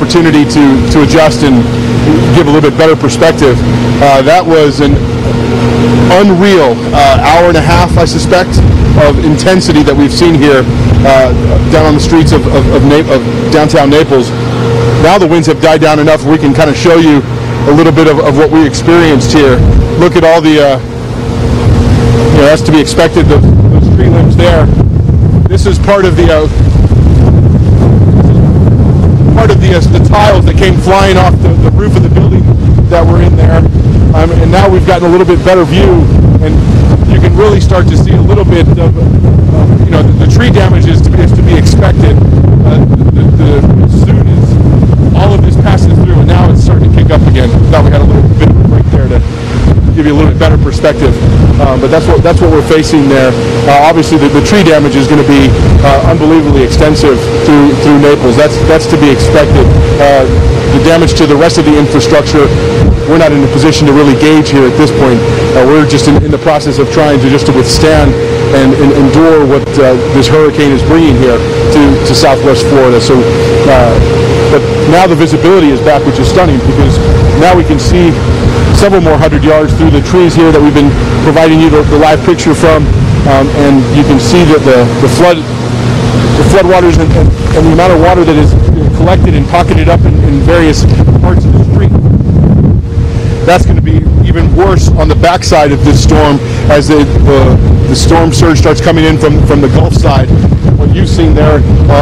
opportunity to adjust and give a little bit better perspective. That was an unreal hour and a half, I suspect, of intensity that we've seen here down on the streets of downtown Naples. Now the winds have died down enough we can kind of show you a little bit of what we experienced here. Look at all the, that's to be expected, those tree limbs there. This is part of the tiles that came flying off the roof of the building that were in there. And now we've gotten a little bit better view, and you can really start to see a little bit of, the tree damage is to be expected. As soon as all of this passes through, and now it's starting to kick up again. Thought we had a little bit of a break there to give you a little bit better perspective. But that's what we're facing there. Obviously, the tree damage is going to be unbelievably extensive through Naples. That's to be expected. The damage to the rest of the infrastructure, we're not in a position to really gauge here at this point. We're just in the process of trying to withstand and endure what this hurricane is bringing here to Southwest Florida. So, but now the visibility is back, which is stunning, because now we can see several more 100 yards through the trees here that we've been providing you the live picture from, and you can see that the floodwaters and the amount of water that is collected and pocketed up in various parts of the street. That's going to be even worse on the backside of this storm as the storm surge starts coming in from the Gulf side. What you've seen there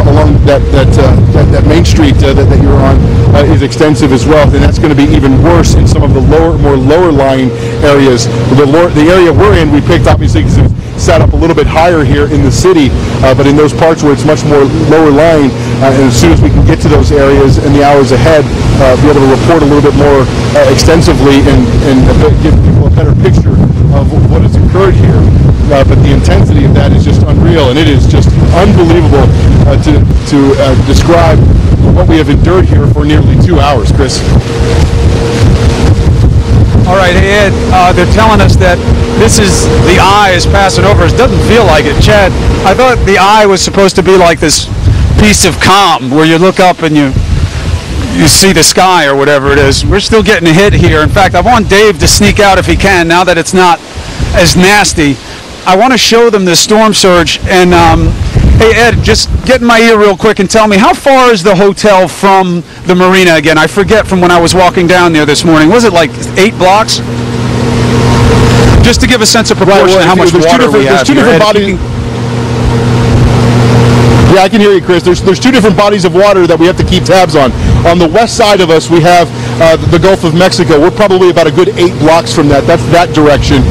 along that main street that you're on is extensive as well, and that's going to be even worse in some of the more lower lying areas. The area we're in, we picked obviously because it's set up a little bit higher here in the city, but in those parts where it's much more lower lying, and as soon as we can get to those areas in the hours ahead, be able to report a little bit more extensively and give people a better picture of what has occurred here. But the intensity of that is just unreal, and it is just unbelievable to describe what we have endured here for nearly 2 hours, Chris. All right, hey Ed, they're telling us that the eye is passing over. It doesn't feel like it. Chad, I thought the eye was supposed to be like this piece of calm where you look up and you see the sky or whatever it is. We're still getting a hit here. In fact, I want Dave to sneak out if he can, now that it's not as nasty. I want to show them the storm surge. And hey Ed, just get in my ear real quick and tell me, how far is the hotel from the marina again? I forget from when I was walking down there this morning. Was it like 8 blocks? Just to give a sense of proportion of how much water we have. There's two different bodies. Yeah, I can hear you, Chris. There's two different bodies of water that we have to keep tabs on. On the west side of us, we have the Gulf of Mexico. We're probably about a good 8 blocks from that. That's that direction.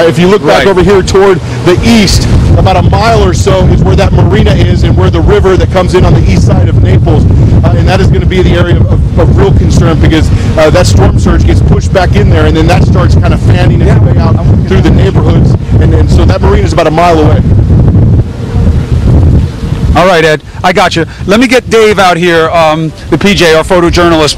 If you look back over here toward the east, about a mile or so is where that marina is and where the river that comes in on the east side of Naples. And that is going to be the area of real concern, because that storm surge gets pushed back in there, and then that starts kind of fanning its way out through the neighborhoods. And so that marina is about a mile away. All right, Ed, I got you. Let me get Dave out here, the PJ, our photojournalist,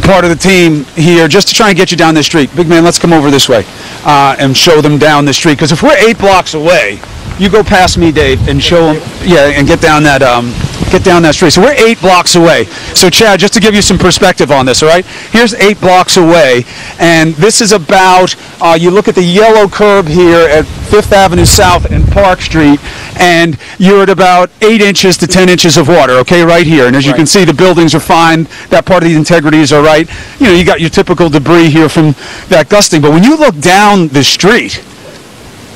part of the team here, just to try and get you down this street. Big man, let's come over this way and show them down the street. Because if we're 8 blocks away, you go past me, Dave, and show them, and get down that street. So we're 8 blocks away. So Chad, just to give you some perspective on this, all right? Here's 8 blocks away, and this is about, you look at the yellow curb here at 5th Avenue South and Park Street, and you're at about 8 inches to 10 inches of water, okay, right here. And as you can see, the buildings are fine. That part of the integrities are right. You know, you got your typical debris here from that gusting. But when you look down the street,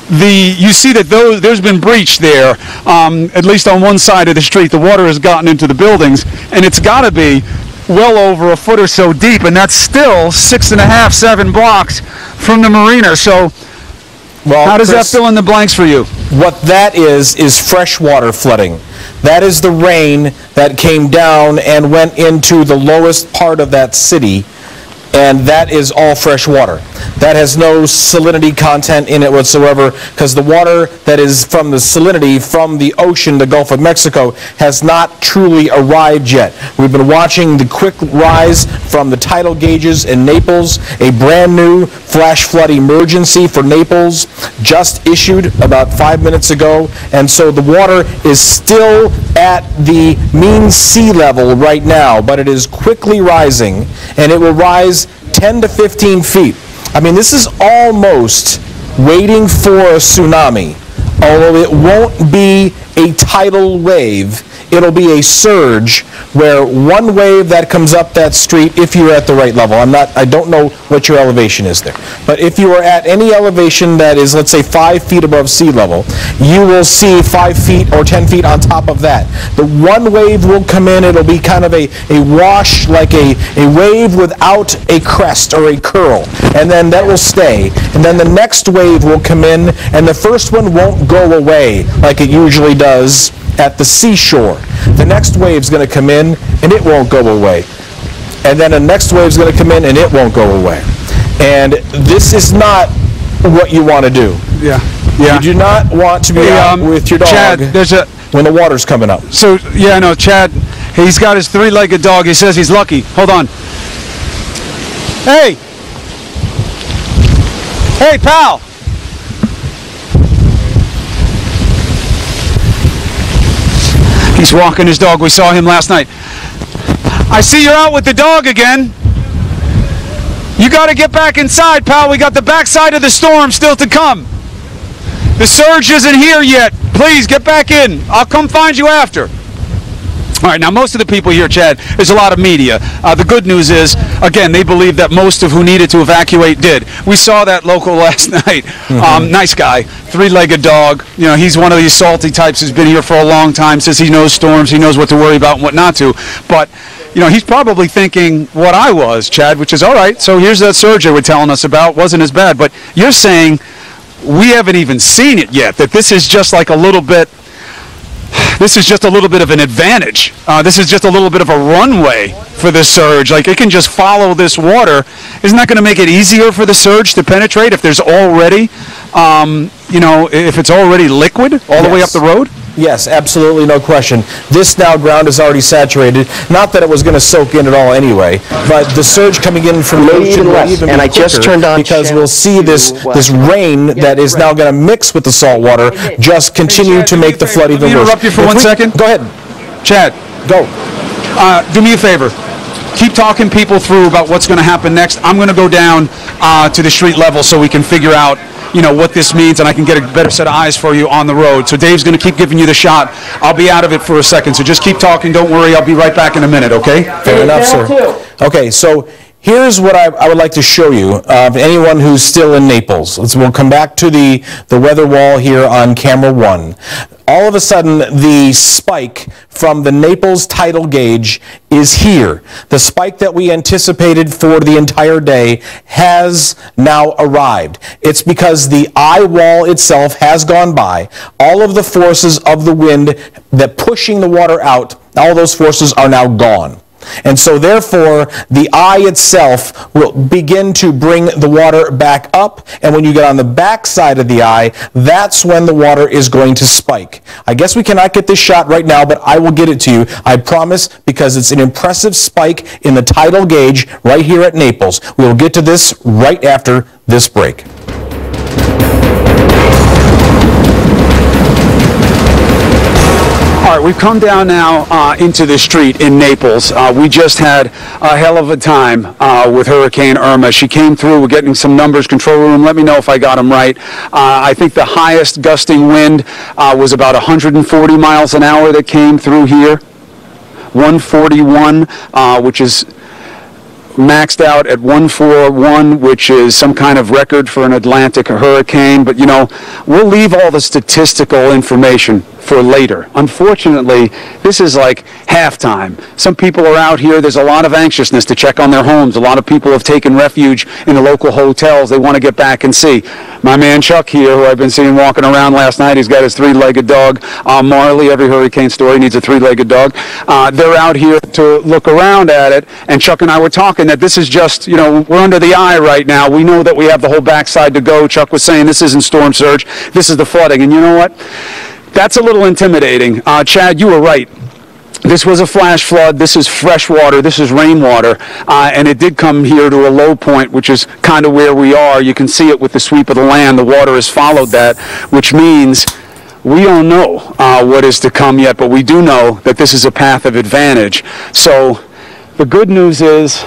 you see that there's been breach there, at least on one side of the street. The water has gotten into the buildings, and it's got to be well over a foot or so deep, and that's still 6.5, 7 blocks from the marina. So well, how does Chris, that fill in the blanks for you? What that is freshwater flooding. That is the rain that came down and went into the lowest part of that city and that is all fresh water. That has no salinity content in it whatsoever, because the water that is from the salinity from the ocean, the Gulf of Mexico, has not truly arrived yet. We've been watching the quick rise from the tidal gauges in Naples. A brand new flash flood emergency for Naples just issued about 5 minutes ago, and so the water is still at the mean sea level right now, but it is quickly rising, and it will rise 10 to 15 feet. I mean, this is almost waiting for a tsunami, although it won't be a tidal wave. It'll be a surge where one wave that comes up that street, if you're at the right level, I don't know what your elevation is there, but if you are at any elevation that is, let's say, 5 feet above sea level, you will see 5 feet or 10 feet on top of that. The one wave will come in, it'll be kind of a wash, like a wave without a crest or a curl, and then that will stay. And then the next wave will come in, and the first one won't go away like it usually does at the seashore. The next wave's going to come in and it won't go away. And then the next wave's going to come in and it won't go away. And this is not what you want to do. Yeah. You do not want to be out with your dog, Chad, when the water's coming up. So, yeah, no, Chad, he's got his three-legged dog. He says he's lucky. Hold on. Hey! Hey, pal! He's walking his dog. We saw him last night. I see you're out with the dog again. You got to get back inside, pal. We got the backside of the storm still to come. The surge isn't here yet. Please get back in. I'll come find you after. All right, now most of the people here, Chad, there's a lot of media. The good news is, again, they believe that most of who needed to evacuate did. We saw that local last night. Nice guy, three-legged dog. You know, he's one of these salty types who's been here for a long time, says he knows storms, he knows what to worry about and what not to. But, you know, he's probably thinking what I was, Chad, which is, all right, so here's that surge they were telling us about. Wasn't as bad. But you're saying we haven't even seen it yet, that this is just like a little bit... This is just a little bit of an advantage. This is just a little bit of a runway for the surge. Like, it can just follow this water. Isn't that going to make it easier for the surge to penetrate if there's already, you know, if it's already liquid all the way up the road? Yes, absolutely, no question. This now ground is already saturated. Not that it was going to soak in at all anyway, but the surge coming in from the ocean will even be quicker, because we'll see this rain that is now going to mix with the salt water just continue to make the flood even worse. Interrupt you for 1 second? Go ahead. Chad. Go. Do me a favor. Keep talking people through about what's going to happen next. I'm going to go down to the street level so we can figure out, you know, what this means, and I can get a better set of eyes for you on the road. So Dave's going to keep giving you the shot. I'll be out of it for a second, so just keep talking. Don't worry. I'll be right back in a minute, okay? Fair enough, sir. Okay, so here's what I would like to show you of anyone who's still in Naples. We'll come back to the weather wall here on camera 1. All of a sudden, the spike from the Naples tidal gauge is here. The spike that we anticipated for the entire day has now arrived. It's because the eye wall itself has gone by. All of the forces of the wind that pushing the water out, all those forces are now gone. And so therefore, the eye itself will begin to bring the water back up, and when you get on the back side of the eye, that's when the water is going to spike. I guess we cannot get this shot right now, but I will get it to you, I promise, because it's an impressive spike in the tidal gauge right here at Naples. We will get to this right after this break. All right, we've come down now into the street in Naples. We just had a hell of a time with Hurricane Irma. She came through. We're getting some numbers. Control room, let me know if I got them right. I think the highest gusting wind was about 140 miles an hour that came through here. 141, which is maxed out at 141, which is some kind of record for an Atlantic hurricane. But, you know, we'll leave all the statistical information for later. Unfortunately, this is like halftime. Some people are out here. There's a lot of anxiousness to check on their homes. A lot of people have taken refuge in the local hotels. They want to get back and see. My man Chuck here, who I've been seeing walking around last night, he's got his three-legged dog, Marley. Every hurricane story needs a three-legged dog. They're out here to look around at it, and Chuck and I were talking talking that this is just, you know, we're under the eye right now. We know that we have the whole backside to go. Chuck was saying this isn't storm surge. This is the flooding. And you know what? That's a little intimidating. Chad, you were right. This was a flash flood. This is fresh water. This is rainwater. And it did come here to a low point, which is kind of where we are. You can see it with the sweep of the land. The water has followed that, which means we don't know what is to come yet, but we do know that this is a path of advantage. So the good news is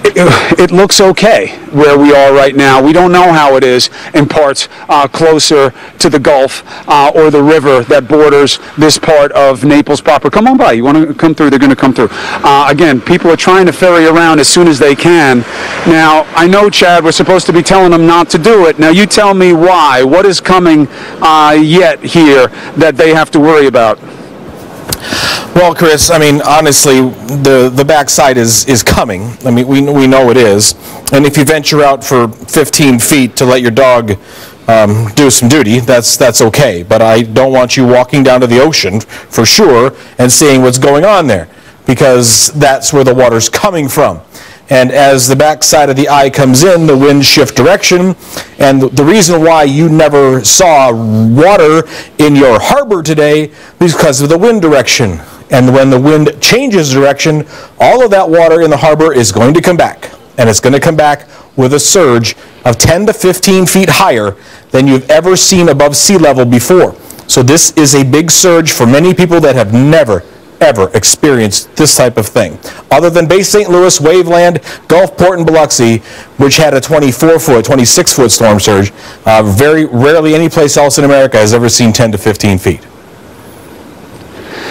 it looks okay where we are right now. We don't know how it is in parts closer to the Gulf or the river that borders this part of Naples proper. Come on by. You want to come through? They're going to come through. Again, people are trying to ferry around as soon as they can. Now, I know, Chad, we're supposed to be telling them not to do it. Now, you tell me why. What is coming yet here that they have to worry about? Well, Chris, I mean, honestly, the backside is coming. I mean, we know it is. And if you venture out for 15 feet to let your dog do some duty, that's okay. But I don't want you walking down to the ocean, for sure, and seeing what's going on there, because that's where the water's coming from. And as the backside of the eye comes in, the winds shift direction. And the reason why you never saw water in your harbor today is because of the wind direction. And when the wind changes direction, all of that water in the harbor is going to come back. And it's going to come back with a surge of 10 to 15 feet higher than you've ever seen above sea level before. So this is a big surge for many people that have never ever experienced this type of thing. Other than Bay St. Louis, Waveland, Gulfport, and Biloxi, which had a 24-foot, 26-foot storm surge, very rarely any place else in America has ever seen 10 to 15 feet.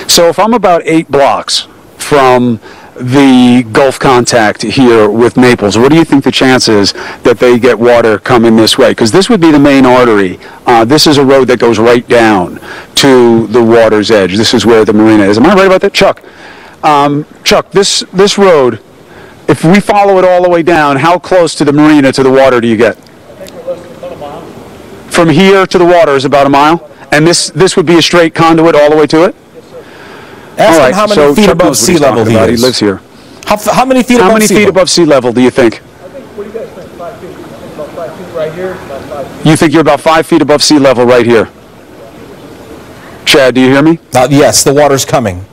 So if I'm about 8 blocks from the Gulf contact here with Naples, what do you think the chance is that they get water coming this way? Because this would be the main artery. This is a road that goes right down to the water's edge. This is where the marina is. Am I right about that? Chuck, Chuck, this road, if we follow it all the way down, how close to the marina, to the water do you get? I think we're less than about a mile. From here to the water is about a mile? And this would be a straight conduit all the way to it? Ask him how many feet above sea level he is. He lives here. How many feet above sea level? Above sea level do you think? I think, what do you guys think, 5 feet? I think about 5 feet right here, about 5 feet. You think you're about 5 feet above sea level right here? Chad, do you hear me? Yes, the water's coming.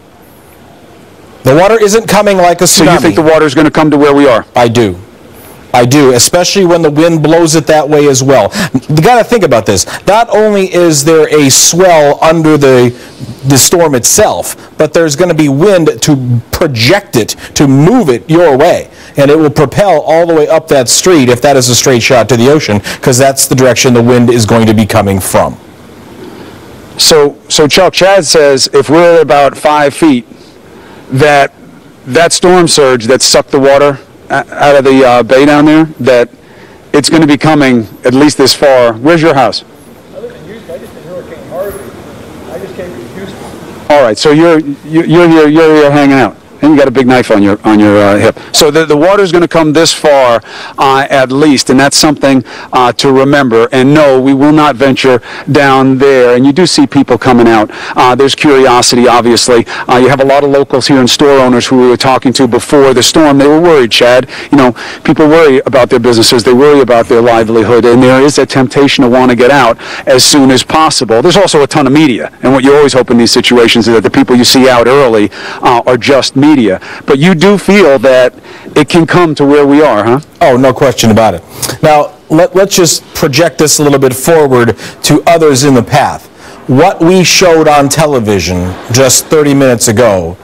The water isn't coming like a tsunami. So you think the water's going to come to where we are? I do. I do, especially when the wind blows it that way as well. You got to think about this. Not only is there a swell under the storm itself, but there's going to be wind to project it, to move it your way. And it will propel all the way up that street, if that is a straight shot to the ocean, because that's the direction the wind is going to be coming from. So Chuck, Chad says if we're at about 5 feet, that storm surge that sucked the water out of the bay down there, that it's going to be coming at least this far. Where's your house? I live in Houston. I just did Hurricane Harvey. I just came from Houston. All right, so you're here hanging out, and you got a big knife on your hip. So the water's going to come this far at least, and that's something to remember. And no, we will not venture down there. And you do see people coming out. There's curiosity, obviously. You have a lot of locals here and store owners who we were talking to before the storm. They were worried, Chad. You know, people worry about their businesses. They worry about their livelihood, and there is a temptation to want to get out as soon as possible. There's also a ton of media, and what you always hope in these situations is that the people you see out early are just media. But you do feel that it can come to where we are, huh? Oh, no question about it. Now, let's just project this a little bit forward to others in the path. What we showed on television just 30 minutes ago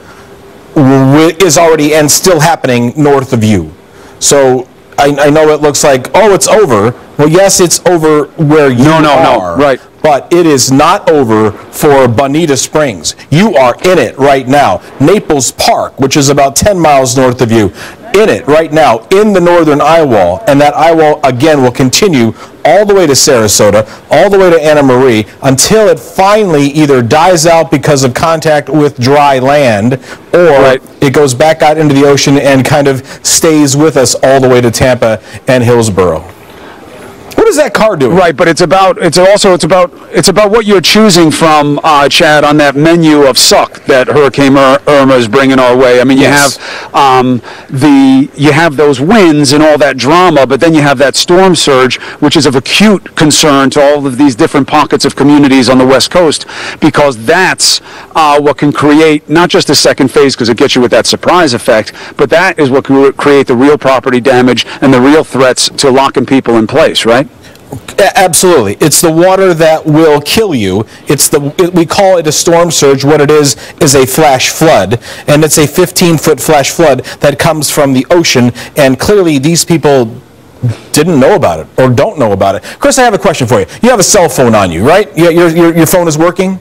is already and still happening north of you. So I know it looks like, oh, it's over. Well, yes, it's over where you are. No, right. But it is not over for Bonita Springs. You are in it right now. Naples Park, which is about 10 miles north of you, in it right now, in the northern eye wall. And that eye wall, again, will continue all the way to Sarasota, all the way to Anna Marie, until it finally either dies out because of contact with dry land, or it goes back out into the ocean and kind of stays with us all the way to Tampa and Hillsborough. is that car doing? Right, but it's about what you're choosing from, Chad, on that menu of suck that Hurricane Irma is bringing our way. I mean, you Yes. have those winds and all that drama, but then you have that storm surge, which is of acute concern to all of these different pockets of communities on the West Coast, because that's what can create not just a second phase, because it gets you with that surprise effect, but that is what can create the real property damage and the real threats to locking people in place, right? Absolutely. It's the water that will kill you. We call it a storm surge. What it is a flash flood, and it's a 15-foot flash flood that comes from the ocean, and clearly these people didn't know about it or don't know about it. Chris, I have a question for you. You have a cell phone on you, right? Your phone is working?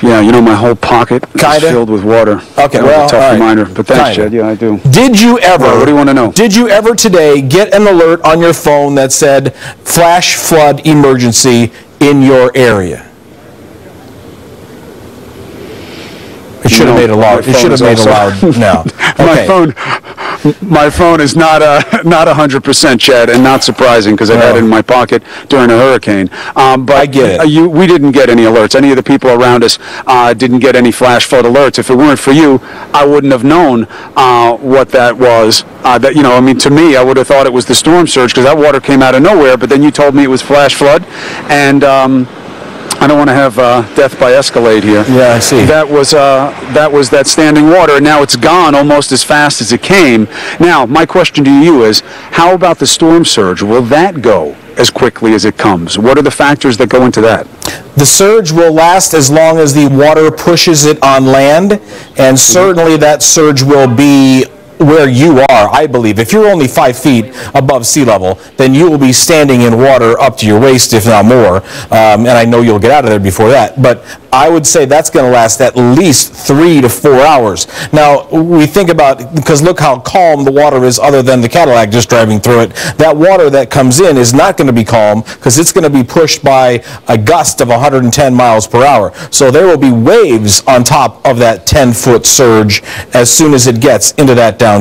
Yeah, you know, my whole pocket is filled with water. Okay, that was well, a tough all right. reminder. But thanks, Kinda. Chad. Yeah, I do. Did you ever? Well, what do you want to know? Did you ever today get an alert on your phone that said flash flood emergency in your area? It should have made it loud. It should have made it loud now. Okay. My phone is not 100%, Chad, and not surprising because I've had it in my pocket during a hurricane. But I get it. We didn't get any alerts. Any of the people around us didn't get any flash flood alerts. If it weren't for you, I wouldn't have known what that was. I mean, to me, I would have thought it was the storm surge because that water came out of nowhere. But then you told me it was flash flood, and I don't want to have death by Escalade here. Yeah, I see. That was that standing water, and now it's gone almost as fast as it came. Now, my question to you is, how about the storm surge? Will that go as quickly as it comes? What are the factors that go into that? The surge will last as long as the water pushes it on land, and certainly that surge will be where you are, I believe. If you're only 5 feet above sea level, then you will be standing in water up to your waist, if not more. And I know you'll get out of there before that. But I would say that's going to last at least 3 to 4 hours. Now, we think about, because look how calm the water is other than the Cadillac just driving through it. That water that comes in is not going to be calm because it's going to be pushed by a gust of 110 miles per hour. So there will be waves on top of that 10-foot surge as soon as it gets into that downtown.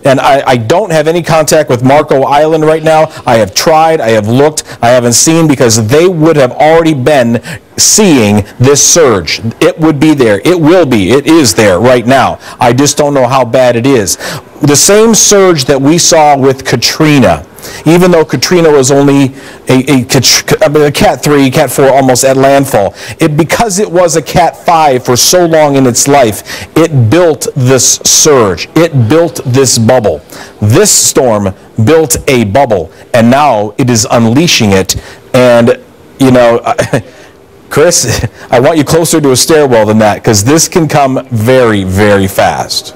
And I don't have any contact with Marco Island right now. I have tried, I have looked, I haven't seen, because they would have already been seeing this surge. It would be there. It will be. It is there right now. I just don't know how bad it is. The same surge that we saw with Katrina, even though Katrina was only a Cat 3, Cat 4 almost at landfall, because it was a Cat 5 for so long in its life, it built this surge. It built this bubble. This storm built a bubble, and now it is unleashing it. And, you know, Chris, I want you closer to a stairwell than that, because this can come very, very fast.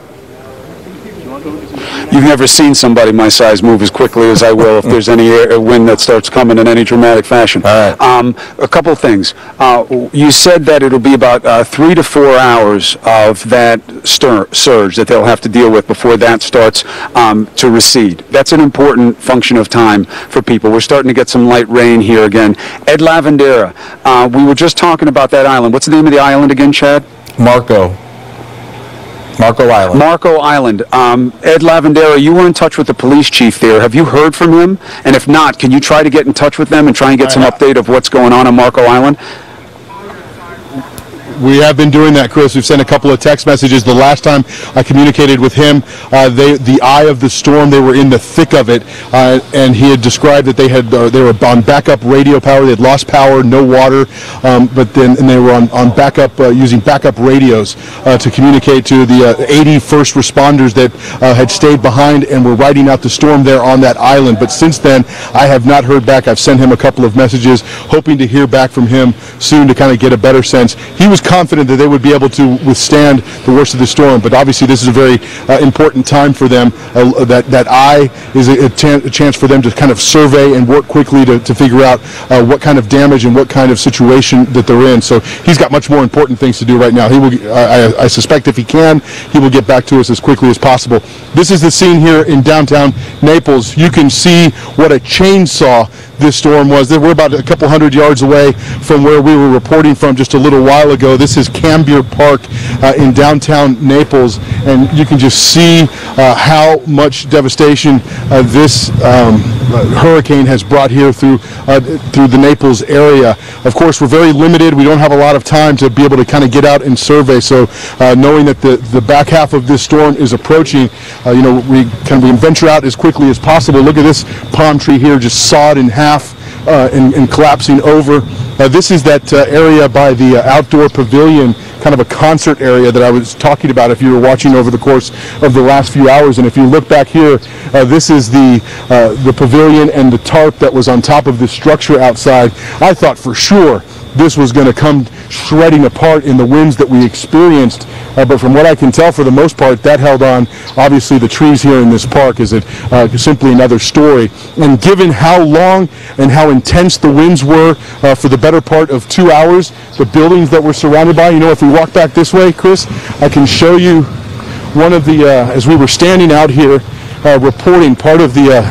You've never seen somebody my size move as quickly as I will if there's any wind that starts coming in any dramatic fashion. All right. A couple of things. You said that it'll be about 3 to 4 hours of that surge that they'll have to deal with before that starts to recede. That's an important function of time for people. We're starting to get some light rain here again. Ed Lavandera, we were just talking about that island. What's the name of the island again, Chad? Marco Island. Marco Island. Ed Lavandera, you were in touch with the police chief there. Have you heard from him? And if not, can you try to get in touch with them and try and get some update of what's going on Marco Island? We have been doing that, Chris. We've sent a couple of text messages. The last time I communicated with him, the eye of the storm, they were in the thick of it, and he had described that they were on backup radio power. They had lost power, no water, but then they were on backup using backup radios to communicate to the 80 first responders that had stayed behind and were riding out the storm there on that island. But since then, I have not heard back. I've sent him a couple of messages, hoping to hear back from him soon to kind of get a better sense. He was confident that they would be able to withstand the worst of the storm, but obviously this is a very important time for them. That eye is a chance for them to kind of survey and work quickly to figure out what kind of damage and what kind of situation that they're in. So he's got much more important things to do right now. He will, I suspect if he can, he will get back to us as quickly as possible. This is the scene here in downtown Naples. You can see what a chainsaw this storm was. We're about a couple hundred yards away from where we were reporting from just a little while ago. This is Cambier Park in downtown Naples, and you can just see how much devastation this hurricane has brought here through the Naples area. Of course, we're very limited. We don't have a lot of time to be able to kind of get out and survey, so knowing that the back half of this storm is approaching, we venture out as quickly as possible. Look at this palm tree here just sawed in half and collapsing over. This is that area by the outdoor pavilion, kind of a concert area that I was talking about if you were watching over the course of the last few hours. And if you look back here, this is the pavilion and the tarp that was on top of this structure outside. I thought for sure this was going to come shredding apart in the winds that we experienced, but from what I can tell, for the most part, that held on. Obviously, the trees here in this park is simply another story. And given how long and how intense the winds were for the better part of 2 hours, the buildings that we're surrounded by, if we walk back this way, Chris, I can show you one of the, as we were standing out here reporting, part of the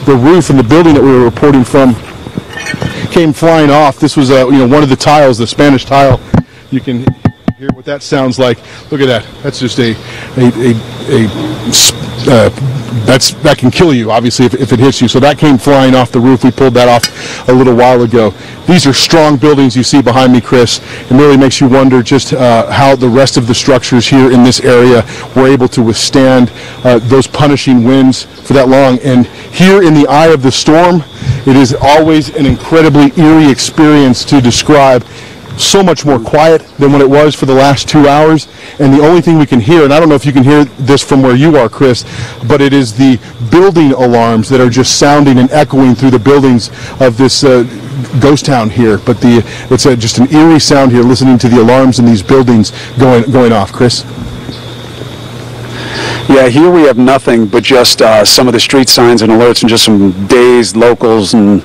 roof and the building that we were reporting from came flying off. This was one of the tiles, the Spanish tile. You can hear what that sounds like. Look at that. That's just that can kill you, obviously, if it hits you. So that came flying off the roof. We pulled that off a little while ago. These are strong buildings you see behind me, Chris. It really makes you wonder just how the rest of the structures here in this area were able to withstand those punishing winds for that long. And here in the eye of the storm, it is always an incredibly eerie experience to describe. So much more quiet than what it was for the last 2 hours, and the only thing we can hear, and I don't know if you can hear this from where you are, Chris, but it is the building alarms that are just sounding and echoing through the buildings of this ghost town here. But it's just an eerie sound here, listening to the alarms in these buildings going off. Chris? Yeah, here we have nothing but just some of the street signs and alerts and just some dazed locals and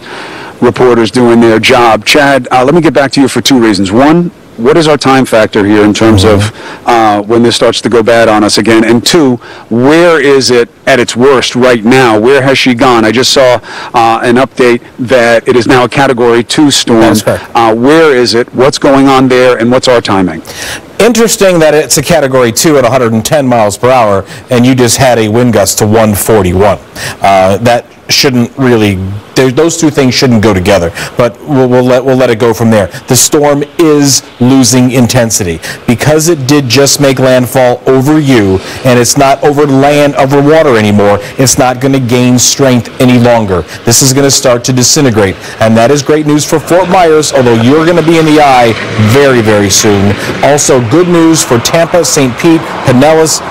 reporters doing their job. Chad, let me get back to you for two reasons. One, what is our time factor here in terms of when this starts to go bad on us again? And two, where is it at its worst right now? Where has she gone? I just saw an update that it is now a Category 2 storm. That's correct. Where is it? What's going on there? And what's our timing? Interesting that it's a Category 2 at 110 miles per hour, and you just had a wind gust to 141. That shouldn't really, those two things shouldn't go together, but we'll let it go from there. The storm is losing intensity because it did just make landfall over you, and it's not over land, over water anymore. It's not going to gain strength any longer. This is going to start to disintegrate, and that is great news for Fort Myers, although you're going to be in the eye very, very soon. Also, good news for Tampa, St. Pete, Pinellas,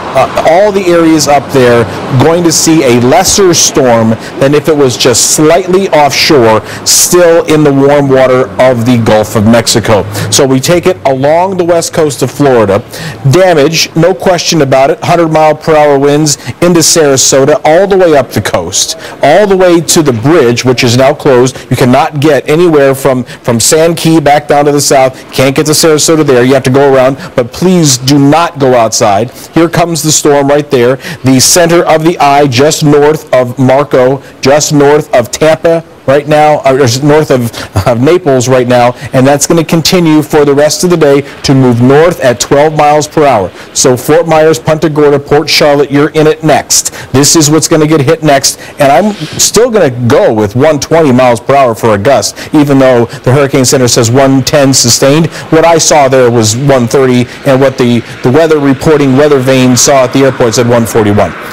all the areas up there going to see a lesser storm than if it was just slightly offshore, still in the warm water of the Gulf of Mexico. So we take it along the west coast of Florida. Damage, no question about it, 100-mile-per-hour winds into Sarasota, all the way up the coast, all the way to the bridge, which is now closed. You cannot get anywhere from Sand Key back down to the south. Can't get to Sarasota there. You have to go around, but please do not go outside. Here comes the storm right there. The center of the eye just north of Marco, just north of Tampa right now, or north of Naples right now, and that's going to continue for the rest of the day to move north at 12 miles per hour. So Fort Myers, Punta Gorda, Port Charlotte, you're in it next. This is what's going to get hit next, and I'm still going to go with 120 miles per hour for a gust, even though the Hurricane Center says 110 sustained. What I saw there was 130, and what the weather reporting weather vane saw at the airport said 141.